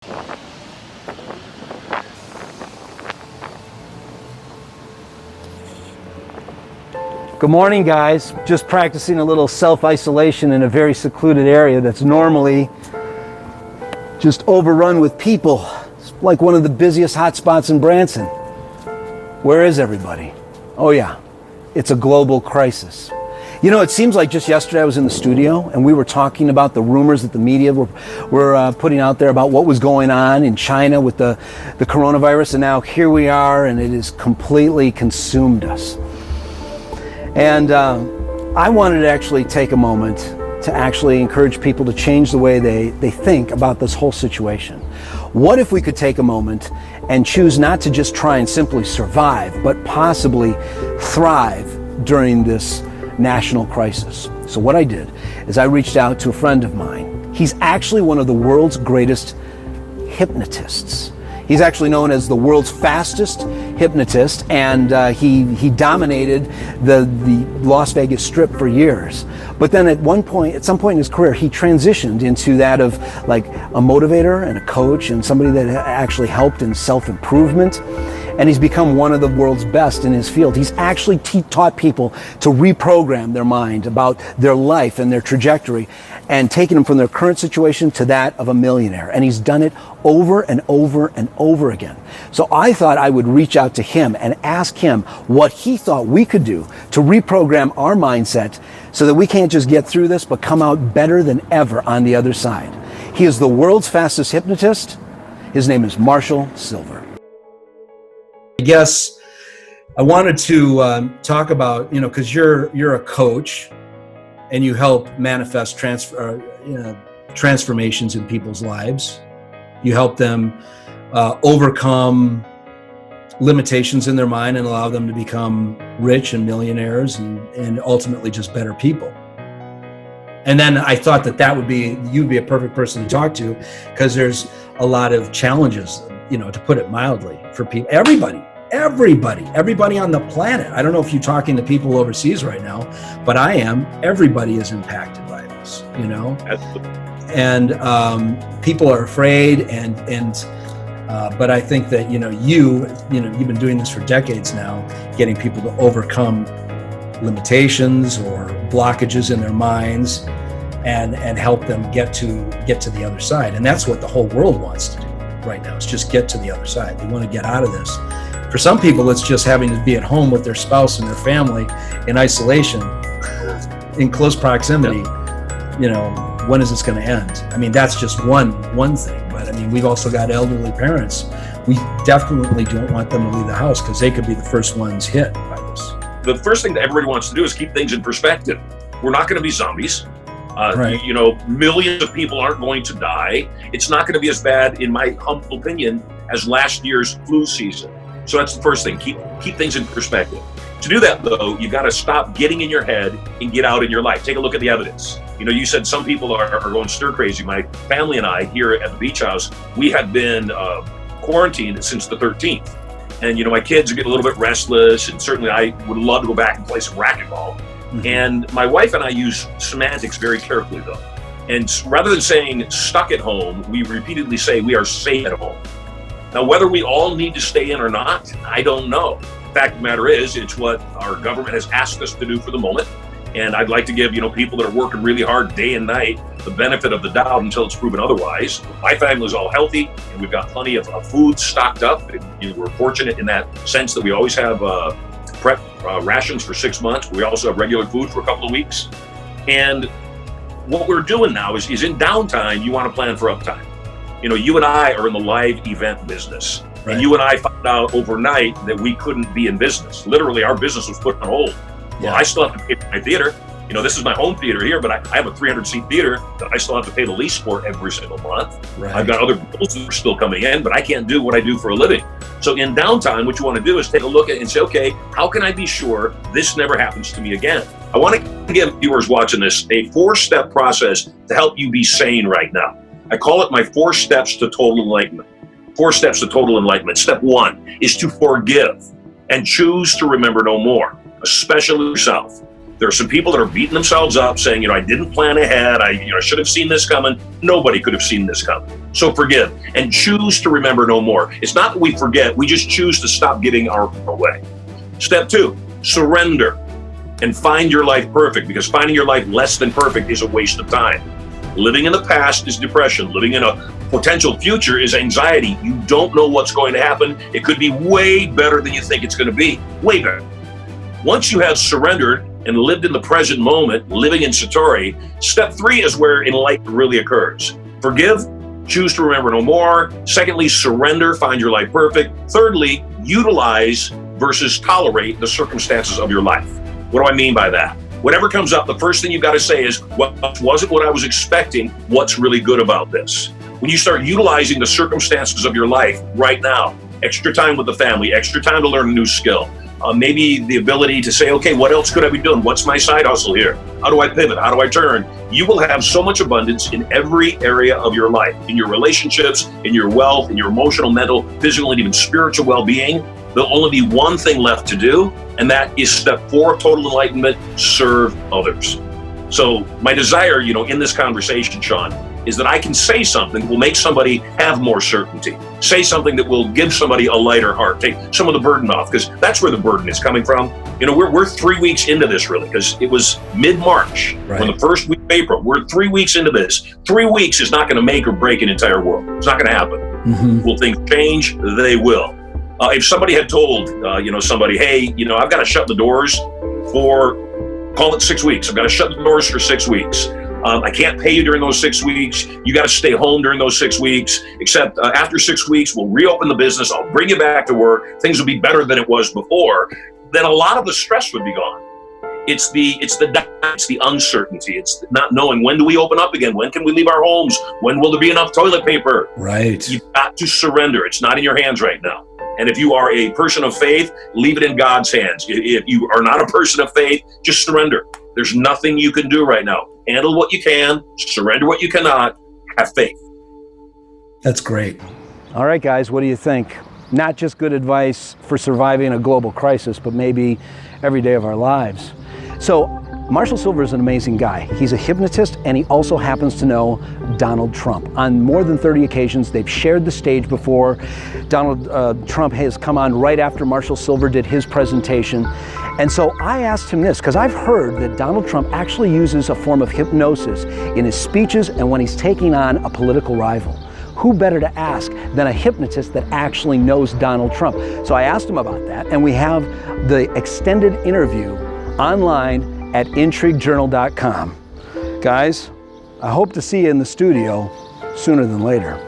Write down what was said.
Good morning, guys. Just practicing a little self-isolation in a very secluded area that's normally just overrun with people. It's like one of the busiest hotspots in Branson. Where is everybody? Oh yeah, it's a global crisis. You know, it seems like just yesterday I was in the studio and we were talking about the rumors that the media were putting out there about what was going on in China with the coronavirus, and now here we are and it has completely consumed us. And I wanted to actually take a moment to actually encourage people to change the way they think about this whole situation. What if we could take a moment and choose not to just try and simply survive, but possibly thrive during this national crisis? So what I did is I reached out to a friend of mine. He's actually one of the world's greatest hypnotists. He's actually known as the world's fastest hypnotist, and he dominated the Las Vegas Strip for years. But then at some point in his career, he transitioned into that of like a motivator and a coach and somebody that actually helped in self-improvement. And he's become one of the world's best in his field. He's actually taught people to reprogram their mind about their life and their trajectory, and taken them from their current situation to that of a millionaire. And he's done it over and over and over again. So I thought I would reach out to him and ask him what he thought we could do to reprogram our mindset so that we can't just get through this, but come out better than ever on the other side. He is the world's fastest hypnotist. His name is Marshall Sylver. I guess I wanted to talk about, because you're a coach and you help manifest transformations in people's lives. You help them overcome limitations in their mind and allow them to become rich and millionaires and ultimately just better people. And then I thought you'd be a perfect person to talk to, because there's a lot of challenges, to put it mildly, for people, everybody on the planet. I don't know if you're talking to people overseas right now, but I am. Everybody is impacted by this, and people are afraid, but I think that you've been doing this for decades now, getting people to overcome limitations or blockages in their minds and help them get to the other side. And that's what the whole world wants to do right now, is just get to the other side. They want to get out of this. For some people, it's just having to be at home with their spouse and their family in isolation, in close proximity. When is this going to end? I mean, that's just one thing. But I mean, we've also got elderly parents. We definitely don't want them to leave the house, because they could be the first ones hit by this. The first thing that everybody wants to do is keep things in perspective. We're not going to be zombies. Right. Millions of people aren't going to die. It's not going to be as bad, in my humble opinion, as last year's flu season. So that's the first thing. Keep things in perspective. To do that, though, you got to stop getting in your head and get out in your life. Take a look at the evidence. You said some people are going stir crazy. My family and I here at the beach house, we have been quarantined since the 13th. And, my kids are getting a little bit restless, and certainly I would love to go back and play some racquetball. Mm-hmm. And my wife and I use semantics very carefully, though. And rather than saying stuck at home, we repeatedly say we are safe at home. Now, whether we all need to stay in or not, I don't know. The fact of the matter is, it's what our government has asked us to do for the moment. And I'd like to give, people that are working really hard day and night the benefit of the doubt until it's proven otherwise. My family is all healthy, and we've got plenty of food stocked up. We're fortunate in that sense that we always have prep rations for 6 months. We also have regular food for a couple of weeks. And what we're doing now is in downtime, you want to plan for uptime. You and I are in the live event business. Right. And you and I found out overnight that we couldn't be in business. Literally, our business was put on hold. Yeah. Well, I still have to pay for my theater. This is my home theater here, but I have a 300-seat theater that I still have to pay the lease for every single month. Right. I've got other bills that are still coming in, but I can't do what I do for a living. So in downtime, what you want to do is take a look at it and say, okay, how can I be sure this never happens to me again? I want to give viewers watching this a 4-step process to help you be sane right now. I call it my 4 steps to total enlightenment. 4 steps to total enlightenment. Step 1 is to forgive and choose to remember no more, especially yourself. There are some people that are beating themselves up saying, I didn't plan ahead. I should have seen this coming. Nobody could have seen this coming. So forgive and choose to remember no more. It's not that we forget. We just choose to stop giving our way. Step 2, surrender and find your life perfect, because finding your life less than perfect is a waste of time. Living in the past is depression. Living in a potential future is anxiety. You don't know what's going to happen. It could be way better than you think it's going to be. Way better. Once you have surrendered and lived in the present moment, living in Satori, step 3 is where enlightenment really occurs. Forgive, choose to remember no more. Secondly, surrender, find your life perfect. Thirdly, utilize versus tolerate the circumstances of your life. What do I mean by that? Whatever comes up, the first thing you've got to say is, what wasn't what I was expecting? What's really good about this? When you start utilizing the circumstances of your life right now, extra time with the family, extra time to learn a new skill, maybe the ability to say, okay, what else could I be doing? What's my side hustle here? How do I pivot? How do I turn? You will have so much abundance in every area of your life, in your relationships, in your wealth, in your emotional, mental, physical, and even spiritual well-being. There'll only be one thing left to do, and that is step 4 of total enlightenment: serve others. So my desire, in this conversation, Sean, is that I can say something that will make somebody have more certainty. Say something that will give somebody a lighter heart, take some of the burden off, because that's where the burden is coming from. We're 3 weeks into this, really, because it was mid-March, right, when the first week of April. We're 3 weeks into this. 3 weeks is not going to make or break an entire world. It's not going to happen. Mm-hmm. Will things change? They will. If somebody had told, somebody, hey, I've got to shut the doors for, call it 6 weeks. I've got to shut the doors for 6 weeks. I can't pay you during those 6 weeks. You got to stay home during those 6 weeks, except after 6 weeks, we'll reopen the business. I'll bring you back to work. Things will be better than it was before. Then a lot of the stress would be gone. It's the uncertainty. It's not knowing, when do we open up again? When can we leave our homes? When will there be enough toilet paper? Right. You've got to surrender. It's not in your hands right now. And if you are a person of faith, leave it in God's hands. If you are not a person of faith, just surrender. There's nothing you can do right now. Handle what you can, surrender what you cannot, have faith. That's great. All right, guys, what do you think? Not just good advice for surviving a global crisis, but maybe every day of our lives. So Marshall Sylver is an amazing guy. He's a hypnotist, and he also happens to know Donald Trump. On more than 30 occasions, they've shared the stage before. Donald Trump has come on right after Marshall Sylver did his presentation. And so I asked him this, because I've heard that Donald Trump actually uses a form of hypnosis in his speeches and when he's taking on a political rival. Who better to ask than a hypnotist that actually knows Donald Trump? So I asked him about that, and we have the extended interview online at intriguejournal.com. Guys, I hope to see you in the studio sooner than later.